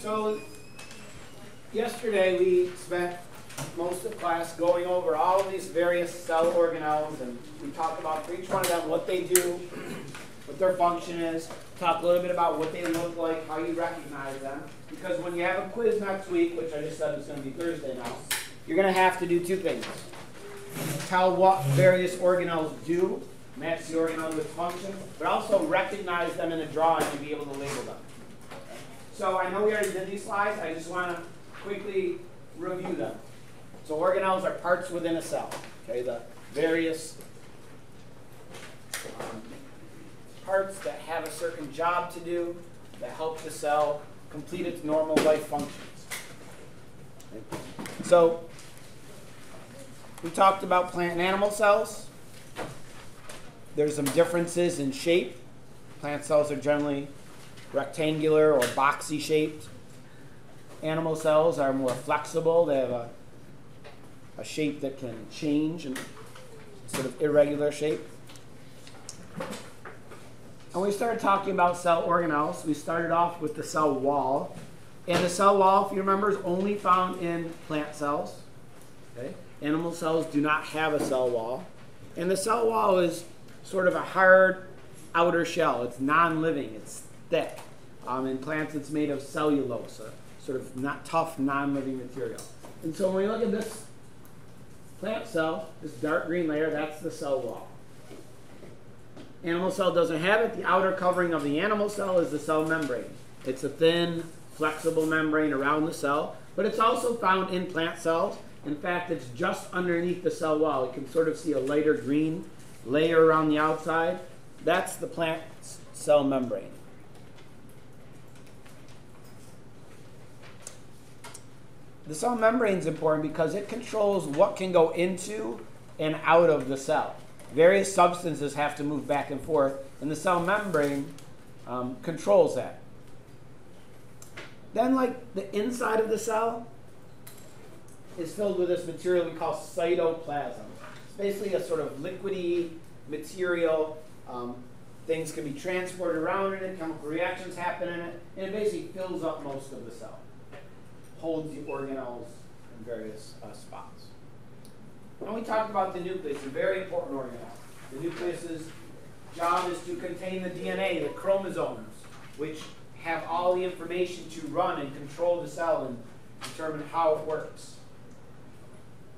So yesterday we spent most of class going over all of these various cell organelles, and we talked about for each one of them what they do, what their function is, talk a little bit about what they look like, how you recognize them, because when you have a quiz next week, which I just said is going to be Thursday now, you're going to have to do two things. Tell what various organelles do, match the organelle with function, but also recognize them in a drawing and be able to label them. So I know we already did these slides. I just want to quickly review them. So organelles are parts within a cell. Okay, the various parts that have a certain job to do that help the cell complete its normal life functions. Okay. So we talked about plant and animal cells. There's some differences in shape. Plant cells are generally rectangular or boxy shaped. Animal cells are more flexible. They have a shape that can change and sort of irregular shape. And we started talking about cell organelles. We started off with the cell wall. And the cell wall, if you remember, is only found in plant cells. Okay? Animal cells do not have a cell wall. And the cell wall is sort of a hard outer shell. It's non-living. It's thick. In plants, it's made of cellulose, a sort of not tough, non-living material. And so when we look at this plant cell, this dark green layer, that's the cell wall. Animal cell doesn't have it. The outer covering of the animal cell is the cell membrane. It's a thin, flexible membrane around the cell, but it's also found in plant cells. In fact, it's just underneath the cell wall. You can sort of see a lighter green layer around the outside. That's the plant cell membrane. The cell membrane is important because it controls what can go into and out of the cell. Various substances have to move back and forth, and the cell membrane controls that. Then, like the inside of the cell is filled with this material we call cytoplasm. It's basically a sort of liquidy material. Things can be transported around in it, chemical reactions happen in it, and it basically fills up most of the cell. Holds the organelles in various spots. And we talked about the nucleus, a very important organelle. The nucleus's job is to contain the DNA, the chromosomes, which have all the information to run and control the cell and determine how it works.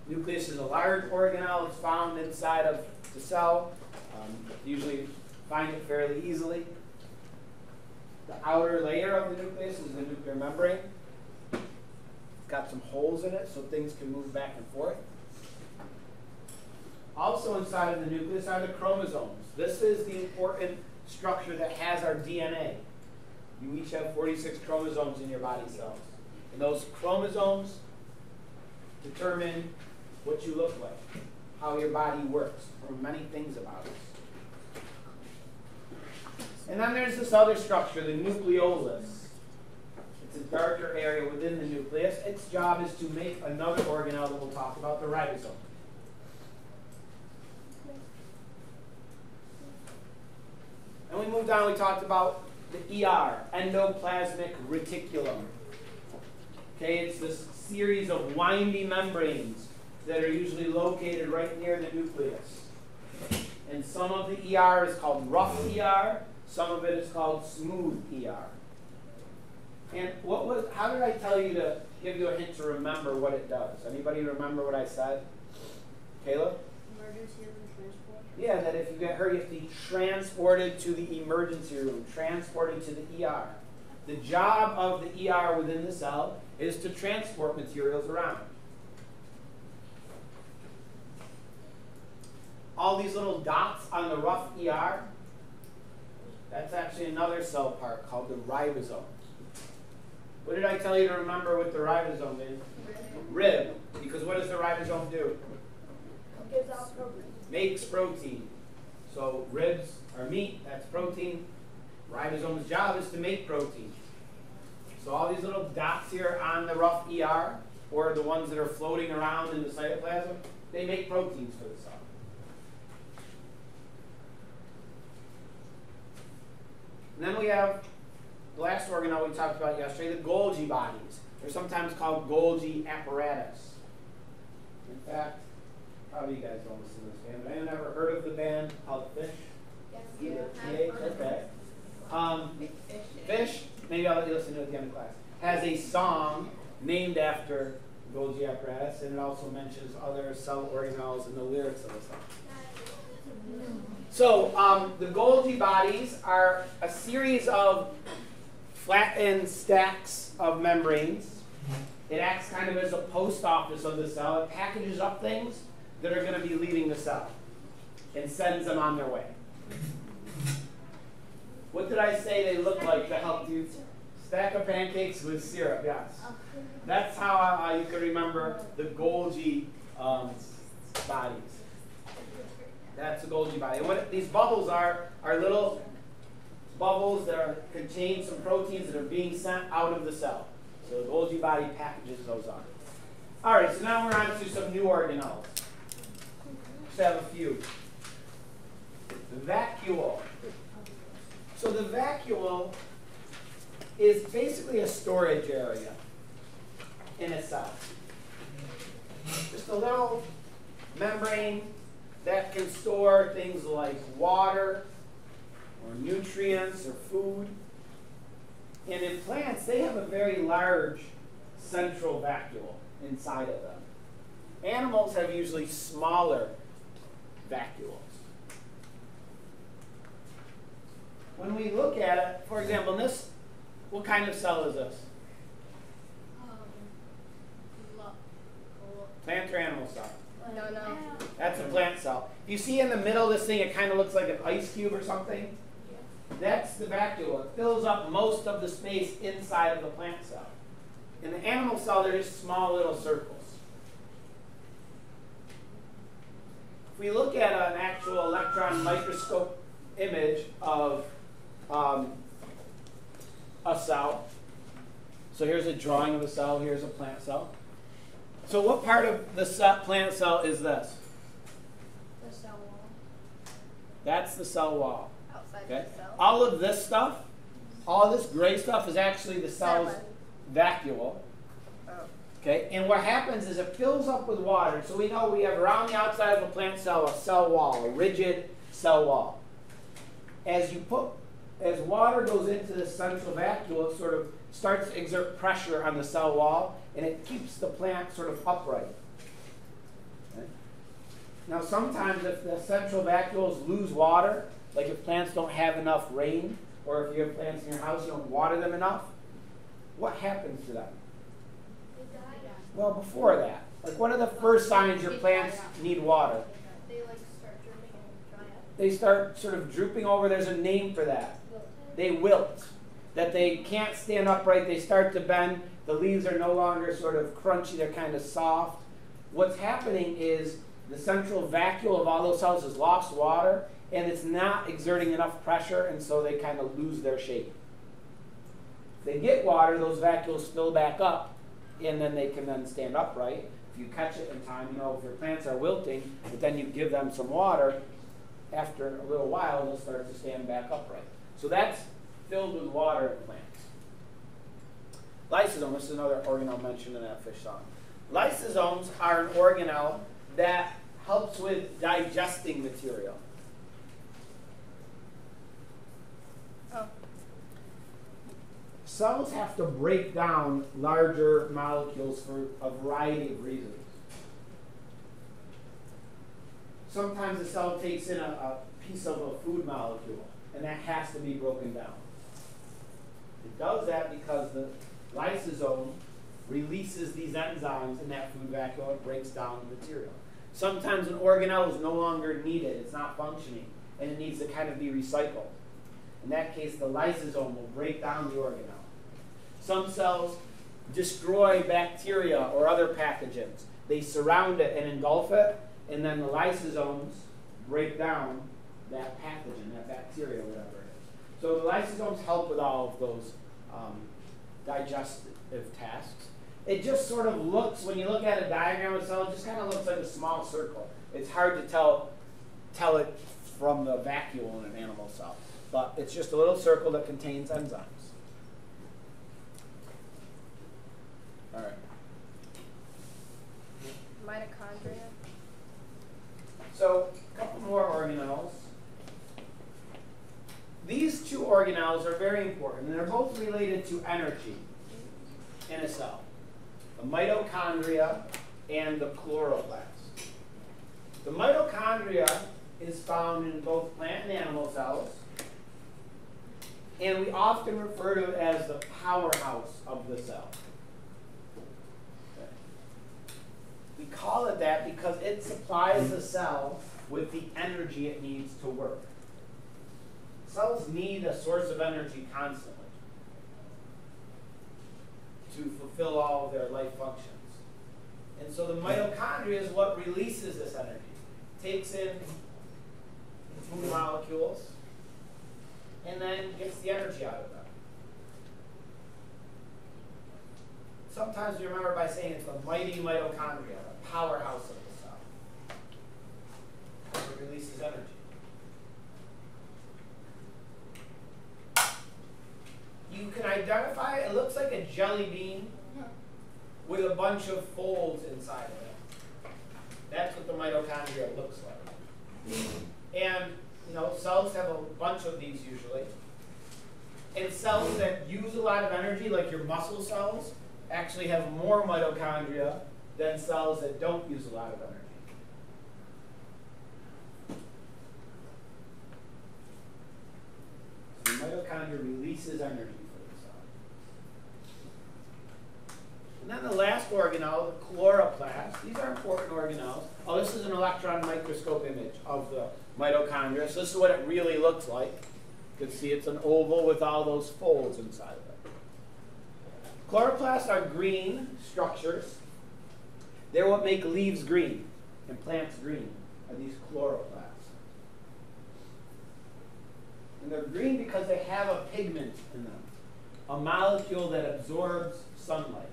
Nucleus is a large organelle. It's found inside of the cell. You usually find it fairly easily. The outer layer of the nucleus is the nuclear membrane. Got some holes in it so things can move back and forth. Also inside of the nucleus are the chromosomes. This is the important structure that has our DNA. You each have 46 chromosomes in your body cells. And those chromosomes determine what you look like, how your body works, or many things about us. And then there's this other structure, the nucleolus. It's a darker area within the nucleus. Its job is to make another organelle that we'll talk about, the ribosome. And we moved on, we talked about the ER, Endoplasmic Reticulum. Okay, it's this series of windy membranes that are usually located right near the nucleus. And some of the ER is called rough ER, some of it is called smooth ER. And how did I tell you to give you a hint to remember what it does? Anybody remember what I said? Caleb? Emergency room transport. Yeah, that if you get hurt, you have to be transported to the emergency room, transported to the ER. The job of the ER within the cell is to transport materials around. All these little dots on the rough ER, that's actually another cell part called the ribosome. What did I tell you to remember with the ribosome is? Rib. Because what does the ribosome do? Gives out protein. Makes protein. So ribs are meat, that's protein. Ribosome's job is to make protein. So all these little dots here on the rough ER, or the ones that are floating around in the cytoplasm, they make proteins for the cell. And then we have the last organelle we talked about yesterday, the Golgi bodies. They're sometimes called Golgi apparatus. In fact, probably you guys don't listen to this band, but anyone ever heard of the band called Fish? Yes. Okay. Fish, maybe I'll let you listen to it at the end of class, has a song named after Golgi apparatus, and it also mentions other cell organelles in the lyrics of the song. So the Golgi bodies are a series of flattened stacks of membranes. It acts kind of as a post office of the cell. It packages up things that are going to be leaving the cell and sends them on their way. What did I say they look like to help you? Stack of pancakes with syrup, yes. That's how you can remember the Golgi bodies. That's the Golgi body. And what these bubbles are little bubbles that contain some proteins that are being sent out of the cell. So the Golgi body packages those on. All right, so now we're on to some new organelles. Just have a few. The vacuole. So the vacuole is basically a storage area in a cell. Just a little membrane that can store things like water or nutrients or food. And in plants, they have a very large central vacuole inside of them. Animals have usually smaller vacuoles. When we look at it, for example, in this, what kind of cell is this? Plant or animal cell? No. That's a plant cell. You see in the middle of this thing, it kind of looks like an ice cube or something? That's the vacuole. It fills up most of the space inside of the plant cell. In the animal cell, they're just small little circles. If we look at an actual electron microscope image of a cell, so here's a drawing of a cell, here's a plant cell. So what part of the plant cell is this? The cell wall. That's the cell wall. Outside Okay? the cell. All of this stuff, all this gray stuff is actually the cell's vacuole. Oh. Okay? And what happens is it fills up with water. So we know we have around the outside of a plant cell a cell wall, a rigid cell wall. As water goes into the central vacuole, it sort of starts to exert pressure on the cell wall, and it keeps the plant sort of upright. Okay? Now sometimes if the central vacuoles lose water, like if plants don't have enough rain, or if you have plants in your house, you don't water them enough, what happens to them? Well, before that, like what are the first signs your plants need water? They like start dripping and dry up. They start sort of drooping over. There's a name for that. They wilt. That they can't stand upright. They start to bend. The leaves are no longer sort of crunchy. They're kind of soft. What's happening is the central vacuole of all those cells has lost water, and it's not exerting enough pressure, and so they kind of lose their shape. If they get water, those vacuoles fill back up, and then they can then stand upright. If you catch it in time, you know, if your plants are wilting, but then you give them some water, after a little while, they'll start to stand back upright. So that's filled with water in plants. Lysosome, this is another organelle mentioned in that fish song. Lysosomes are an organelle that helps with digesting material. Oh. Cells have to break down larger molecules for a variety of reasons. Sometimes the cell takes in a piece of a food molecule, and that has to be broken down. It does that because the lysosome releases these enzymes in that food vacuole and breaks down the material. Sometimes an organelle is no longer needed, it's not functioning, and it needs to kind of be recycled. In that case, the lysosome will break down the organelle. Some cells destroy bacteria or other pathogens. They surround it and engulf it, and then the lysosomes break down that pathogen, that bacteria, whatever it is. So the lysosomes help with all of those digestive tasks. It just sort of looks, when you look at a diagram of a cell, it just kind of looks like a small circle. It's hard to tell it from the vacuole in an animal cell. but it's just a little circle that contains enzymes. All right. Mitochondria. So a couple more organelles. These two organelles are very important, and they're both related to energy in a cell. The mitochondria and the chloroplast. The mitochondria is found in both plant and animal cells, and we often refer to it as the powerhouse of the cell. Okay. We call it that because it supplies the cell with the energy it needs to work. Cells need a source of energy constantly to fulfill all of their life functions. And so the mitochondria is what releases this energy. Takes in food molecules and then gets the energy out of them. Sometimes we remember by saying it's the mighty mitochondria, the powerhouse of the cell. It releases energy. You can identify it looks like a jelly bean with a bunch of folds inside of it. That's what the mitochondria looks like. And cells have a bunch of these usually. And cells that use a lot of energy, like your muscle cells, actually have more mitochondria than cells that don't use a lot of energy. So the mitochondria releases energy. And then the last organelle, the chloroplast. These are important organelles. Oh, this is an electron microscope image of the mitochondria. So this is what it really looks like. You can see it's an oval with all those folds inside of it. Chloroplasts are green structures. They're what make leaves green and plants green, are these chloroplasts. And they're green because they have a pigment in them, a molecule that absorbs sunlight.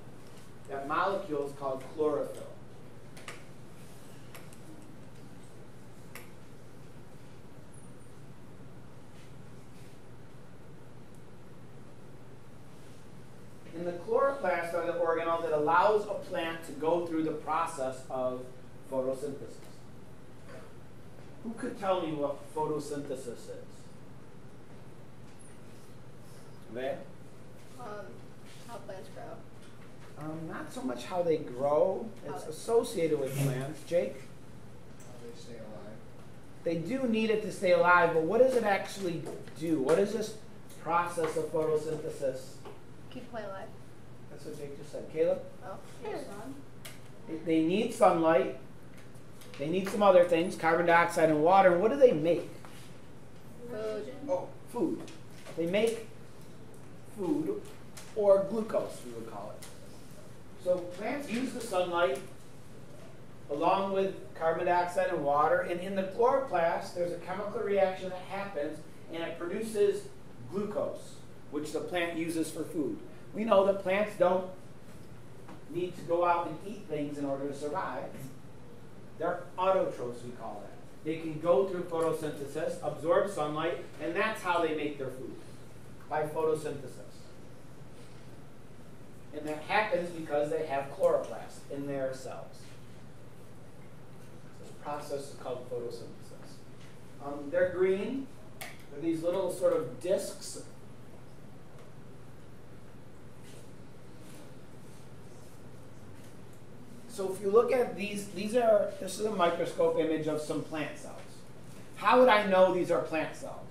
That molecule is called chlorophyll. And the chloroplasts are the organelle that allows a plant to go through the process of photosynthesis. Who could tell me what photosynthesis is? Okay? How plants grow. Not so much how they grow. It's associated with plants. Jake? How they stay alive. They do need it to stay alive, but what does it actually do? What is this process of photosynthesis? Keep the plant alive. That's what Jake just said. Caleb? Oh, sun. They need sunlight. They need some other things, carbon dioxide and water. And what do they make? Food. Oh, food. They make food, or glucose, we would call it. So plants use the sunlight along with carbon dioxide and water, and in the chloroplast, there's a chemical reaction that happens, and it produces glucose, which the plant uses for food. We know that plants don't need to go out and eat things in order to survive. They're autotrophs, we call it. They can go through photosynthesis, absorb sunlight, and that's how they make their food, by photosynthesis. And that happens because they have chloroplasts in their cells. This process is called photosynthesis. They're green. They're these little sort of discs. So if you look at these is a microscope image of some plant cells. How would I know these are plant cells?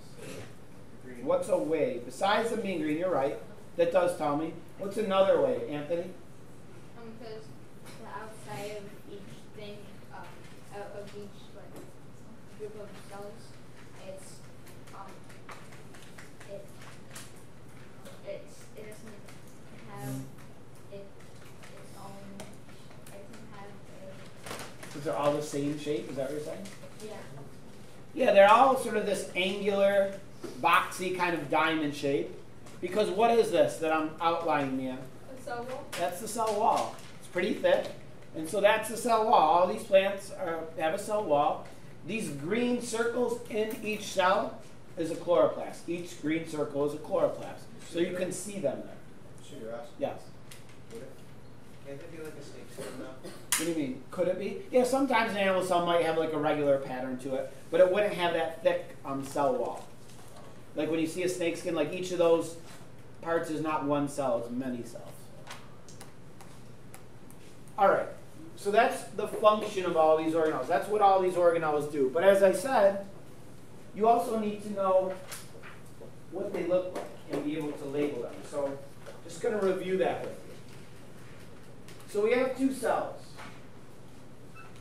Green. What's a way, besides them being green, you're right, that does tell me. What's another way, Anthony? Because the outside of each thing, of each group of cells, it doesn't have its own. It doesn't have a. Because they're all the same shape. Is that what you're saying? Yeah. Yeah, they're all sort of this angular, boxy kind of diamond shape. Because what is this that I'm outlining, Mia? A cell wall. That's the cell wall. It's pretty thick. And so that's the cell wall. All these plants have a cell wall. These green circles in each cell is a chloroplast. Each green circle is a chloroplast. So you can see them there. Should you ask? Yes. Would it? Can't it be like a snake skin though? What do you mean? Could it be? Yeah, sometimes an animal cell might have like a regular pattern to it, but it wouldn't have that thick cell wall. Like when you see a snake skin, like each of those parts is not one cell, it's many cells. All right, so that's the function of all these organelles. That's what all these organelles do. But as I said, you also need to know what they look like and be able to label them. So just going to review that with you. So we have two cells.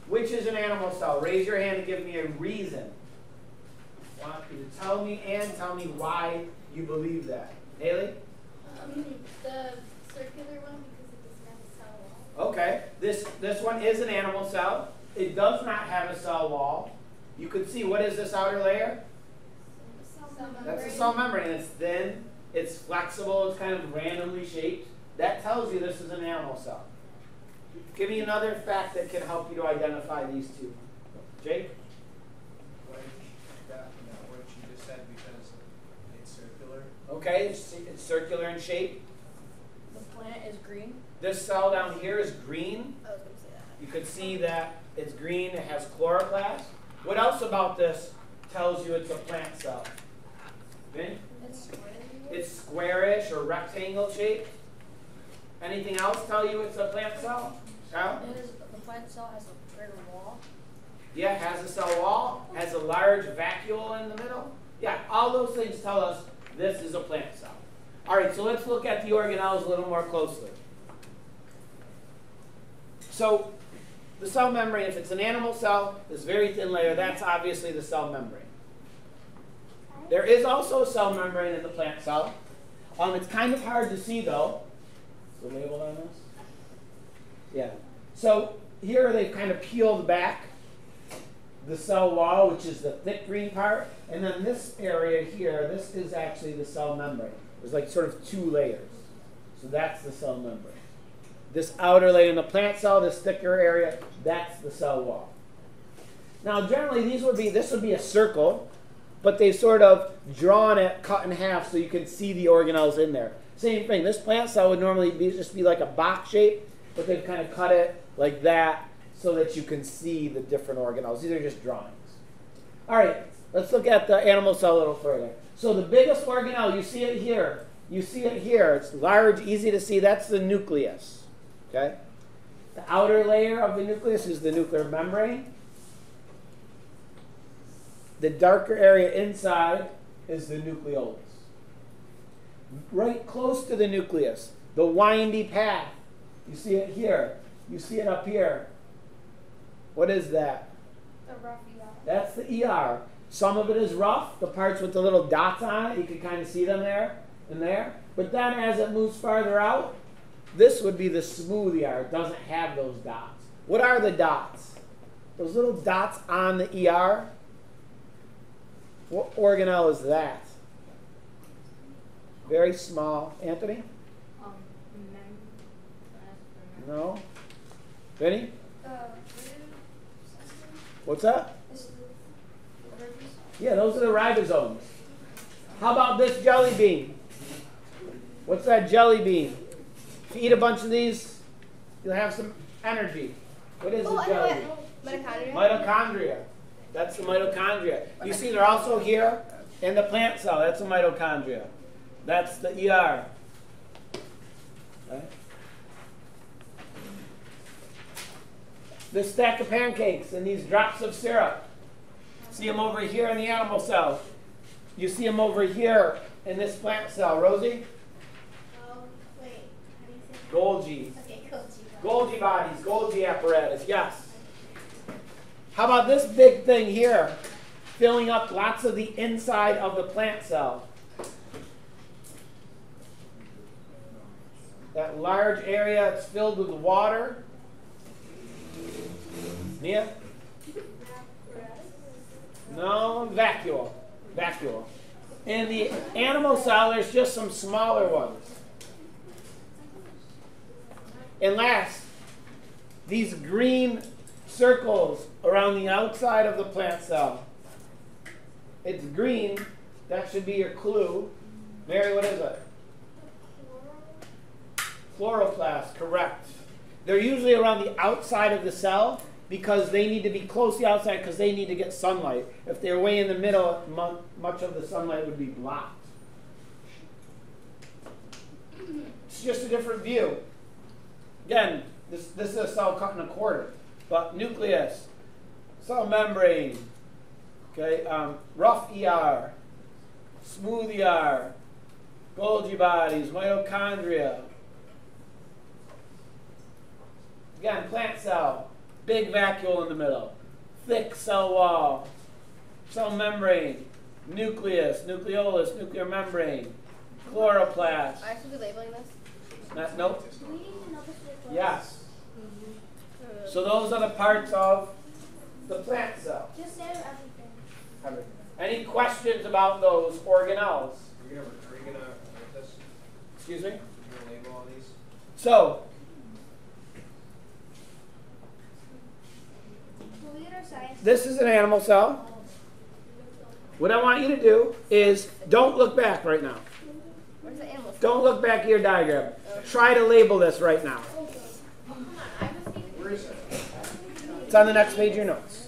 Which is an animal cell? Raise your hand and give me a reason. I want you to tell me and tell me why you believe that. Haley? The circular one because it doesn't have a cell wall. Okay. This one is an animal cell. It does not have a cell wall. You can see, what is this outer layer? That's a cell membrane. It's thin, it's flexible, it's kind of randomly shaped. That tells you this is an animal cell. Give me another fact that can help you to identify these two. Jake? What you just said, because it's circular. Okay, it's circular in shape. The plant is green. This cell down here is green. I was going to say that. You can see that it's green, it has chloroplast. What else about this tells you it's a plant cell? Vin? It's square. It's squarish or rectangle shaped. Anything else tell you it's a plant cell? Kyle? The plant cell has a greater wall. Yeah, has a cell wall, has a large vacuole in the middle. Yeah, all those things tell us this is a plant cell. All right, so let's look at the organelles a little more closely. So the cell membrane, if it's an animal cell, this very thin layer, that's obviously the cell membrane. There is also a cell membrane in the plant cell. It's kind of hard to see though. Is the label on this? Yeah. So here they've kind of peeled back the cell wall, which is the thick green part. And then this area here, this is actually the cell membrane. There's like sort of two layers. So that's the cell membrane. This outer layer in the plant cell, this thicker area, that's the cell wall. Now generally this would be a circle, but they've sort of drawn it, cut in half so you can see the organelles in there. Same thing, this plant cell would normally just be like a box shape, but they've kind of cut it like that so that you can see the different organelles. These are just drawings. All right, let's look at the animal cell a little further. So the biggest organelle, you see it here. You see it here. It's large, easy to see. That's the nucleus. Okay? The outer layer of the nucleus is the nuclear membrane. The darker area inside is the nucleolus. Right close to the nucleus, the windy path. You see it here. You see it up here. What is that? The rough ER. That's the ER. Some of it is rough, the parts with the little dots on it. You can kind of see them there and there. But then as it moves farther out, this would be the smooth ER. It doesn't have those dots. What are the dots? Those little dots on the ER? What organelle is that? Very small. Anthony? No? Vinny? What's that? Yeah, those are the ribosomes. How about this jelly bean? What's that jelly bean? If you eat a bunch of these, you'll have some energy. What is the jelly bean? Mitochondria. Mitochondria. That's the mitochondria. You see they're also here in the plant cell. That's a mitochondria. That's the ER. Okay. This stack of pancakes and these drops of syrup. See them over here in the animal cell. You see them over here in this plant cell. Rosie? Wait. How do you say that? Golgi. Okay, Golgi. Golgi bodies, Golgi apparatus, yes. How about this big thing here, filling up lots of the inside of the plant cell? That large area, it's filled with water. Nia? No, vacuole. Vacuole. In the animal cell, there's just some smaller ones. And last, these green circles around the outside of the plant cell. It's green That should be your clue. Mary, what is it? Chloroplast, correct. They're usually around the outside of the cell because they need to be close to the outside because they need to get sunlight. If they're way in the middle, much of the sunlight would be blocked. It's just a different view. Again, this is a cell cut in a quarter. But nucleus, cell membrane, okay, rough ER, smooth ER, Golgi bodies, mitochondria. Again, plant cell, big vacuole in the middle, thick cell wall, cell membrane, nucleus, nucleolus, nuclear membrane, chloroplast. I should be labeling this? Nope. Do we need to know this before? Yes. So those are the parts of the plant cell. Just say everything. Any questions about those organelles? Are you gonna write this? Excuse me? Are you gonna label all these? So, Will we get our science? this is an animal cell. What I want you to do is don't look back right now. Where's the animal? Don't look back at your diagram. Try to label this right now. Where is it? It's on the next page of your notes.